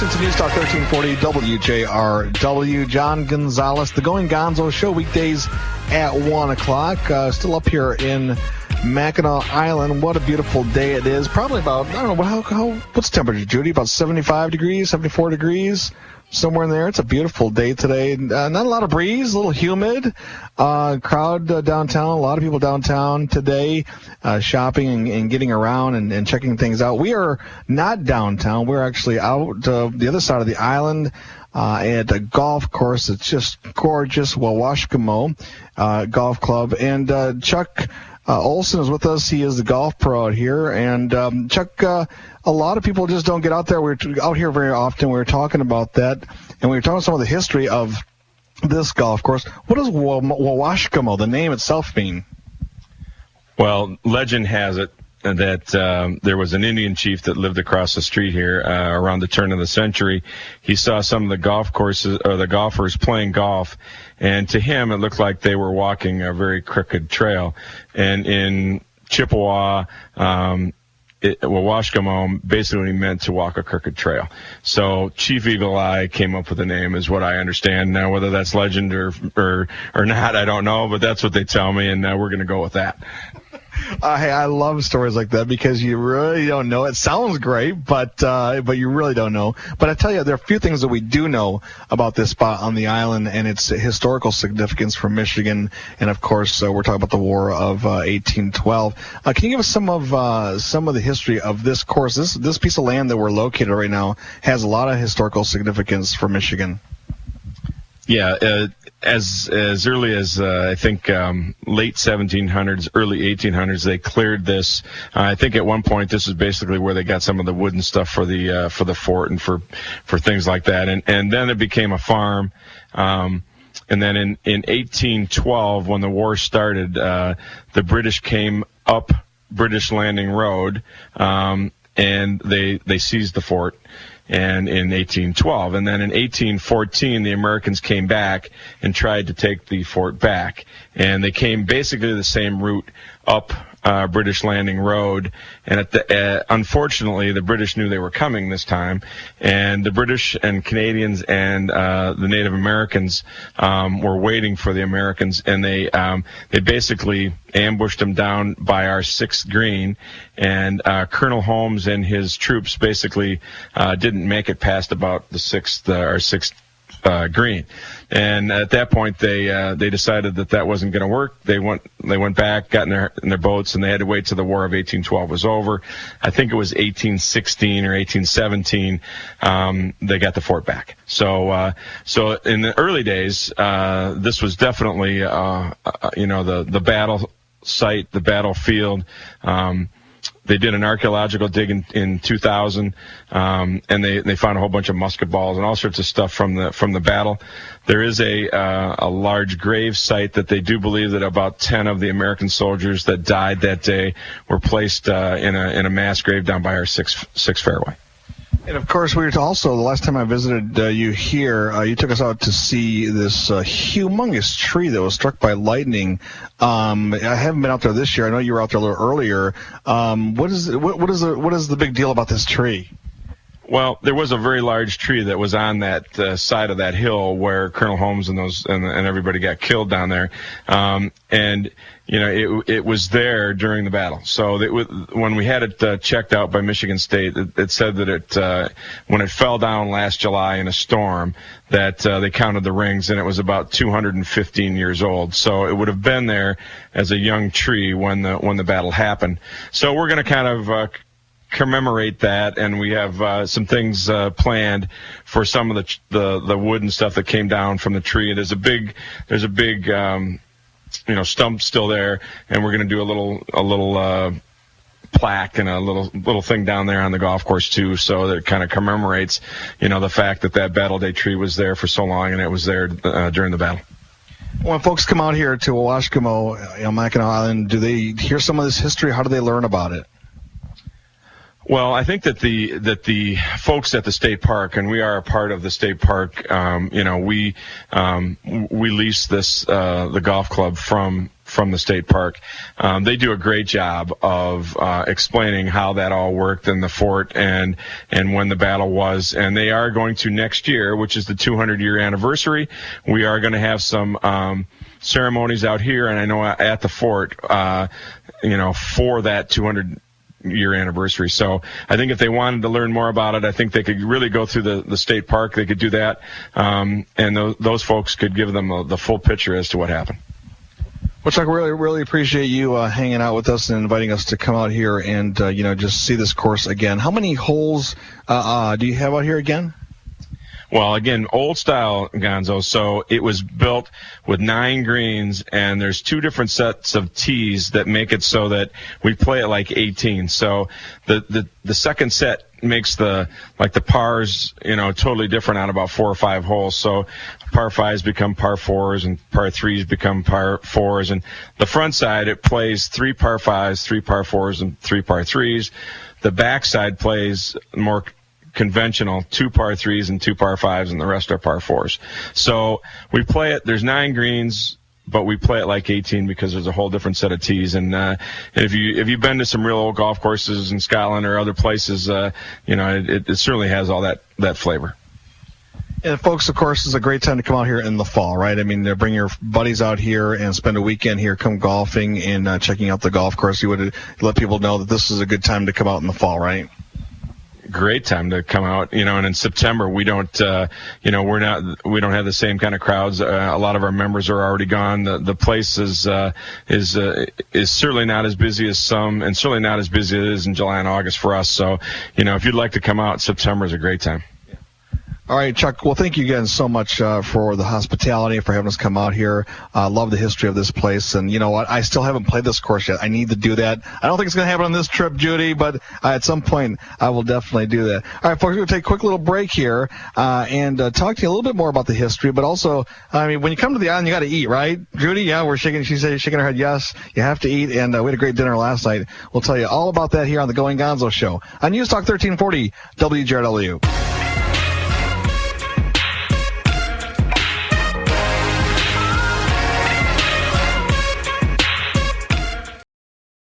listen to News Talk 1340 WJRW. John Gonzalez, the Going Gonzo Show, weekdays at 1 o'clock. Still up here in Mackinac Island. What a beautiful day it is. Probably about, I don't know, what's the temperature, Judy? About 75 degrees, 74 degrees, somewhere in there. It's a beautiful day today. Not a lot of breeze, a little humid. Crowd downtown, a lot of people downtown today, shopping and getting around and checking things out. We are not downtown. We're actually out the other side of the island at a golf course. It's just gorgeous, Wawashkamo Golf Club. And Chuck Olson is with us. He is the golf pro out here. And Chuck, a lot of people just don't get out there. We're out here very often. We were talking about that, and we were talking some of the history of this golf course. What does Wawashkamo, the name itself, mean? Well, legend has it that there was an Indian chief that lived across the street here around the turn of the century. He saw some of the golf courses or the golfers playing golf, and to him it looked like they were walking a very crooked trail. And in Chippewa, Wawashkamo basically meant to walk a crooked trail. So Chief Eagle Eye came up with the name, is what I understand. Now, whether that's legend or not, I don't know, but that's what they tell me, and we're going to go with that. Hey, I love stories like that because you really don't know. It sounds great, but you really don't know. But I tell you, there are a few things that we do know about this spot on the island and its historical significance for Michigan. And of course, we're talking about the War of 1812. Can you give us some of the history of this course? This piece of land that we're located right now has a lot of historical significance for Michigan. Yeah, as early as I think late 1700s, early 1800s, they cleared this. I think at one point this is basically where they got some of the wooden stuff for the fort and for things like that. And then it became a farm. And then in 1812, when the war started, the British came up British Landing Road, and they seized the fort. And in 1812, and then in 1814, the Americans came back and tried to take the fort back, and they came basically the same route up British Landing Road, and unfortunately, the British knew they were coming this time, and the British and Canadians and the Native Americans were waiting for the Americans, and they basically ambushed them down by our 6th green, and Colonel Holmes and his troops basically didn't make it past about the 6th green, and at that point they decided that wasn't going to work. They went back, got in their boats, and they had to wait till the War of 1812 was over. I think it was 1816 or 1817 they got the fort back. So in the early days, this was definitely the battle site, the battlefield. They did an archaeological dig in 2000, and they found a whole bunch of musket balls and all sorts of stuff from the battle. There is a large grave site that they do believe that about 10 of the American soldiers that died that day were placed in a mass grave down by our sixth fairway. And of course, we were also, the last time I visited you here, you took us out to see this humongous tree that was struck by lightning. I haven't been out there this year. I know you were out there a little earlier. What is the big deal about this tree? Well, there was a very large tree that was on that side of that hill where Colonel Holmes and everybody got killed down there, and it was there during the battle. So when we had it checked out by Michigan State, it said that when it fell down last July in a storm, that they counted the rings, and it was about 215 years old. So it would have been there as a young tree when the battle happened. So we're going to kind of commemorate that, and we have some things planned for some of the wood and stuff that came down from the tree. There's a big stump still there, and we're going to do a little plaque and a little thing down there on the golf course too, so that it kind of commemorates the fact that Battle Day tree was there for so long, and it was there during the battle. When folks come out here to Wawashkamo, Mackinac Island, do they hear some of this history? How do they learn about it? Well, I think that the folks at the state park, and we are a part of the state park, we lease this the golf club from from the state park. They do a great job of explaining how that all worked in the fort and when the battle was. And they are going to next year, which is the 200-year anniversary. We are going to have some ceremonies out here, and I know at the fort, for that 200-year anniversary. So I think if they wanted to learn more about it, I think they could really go through the state park. They could do that, and those folks could give them the full picture as to what happened. Well, Chuck, really, really appreciate you hanging out with us and inviting us to come out here and, just see this course again. How many holes do you have out here again? Well, again, old style, Gonzo. So it was built with 9 greens, and there's 2 different sets of tees that make it so that we play it like 18. So the second set makes the pars, totally different on about 4 or 5 holes. So par 5s become par 4s and par 3s become par 4s. And the front side, it plays 3 par 5s, 3 par 4s, and 3 par 3s. The back side plays more conventional 2 par 3s and 2 par 5s, and the rest are par 4s. So we play it, there's 9 greens, but we play it like 18 because there's a whole different set of tees. And if you've been to some real old golf courses in Scotland or other places, it certainly has all that flavor. And folks, of course, it's a great time to come out here in the fall, right? I mean, bring your buddies out here and spend a weekend here, come golfing and checking out the golf course. You would let people know that this is a good time to come out in the fall, right? Great time to come out, and in September we don't, we don't have the same kind of crowds. A lot of our members are already gone. The place is certainly not as busy as some, and certainly not as busy as it is in July and August for us. So, if you'd like to come out, September is a great time. All right, Chuck. Well, thank you again so much for the hospitality, for having us come out here. Love the history of this place. And you know what? I still haven't played this course yet. I need to do that. I don't think it's going to happen on this trip, Judy, but at some point I will definitely do that. All right, folks, we're going to take a quick little break here and talk to you a little bit more about the history. But also, when you come to the island, you got to eat, right? Judy, yeah, she's shaking her head yes. You have to eat. And we had a great dinner last night. We'll tell you all about that here on the Going Gonzo Show on News Talk 1340 WJRW.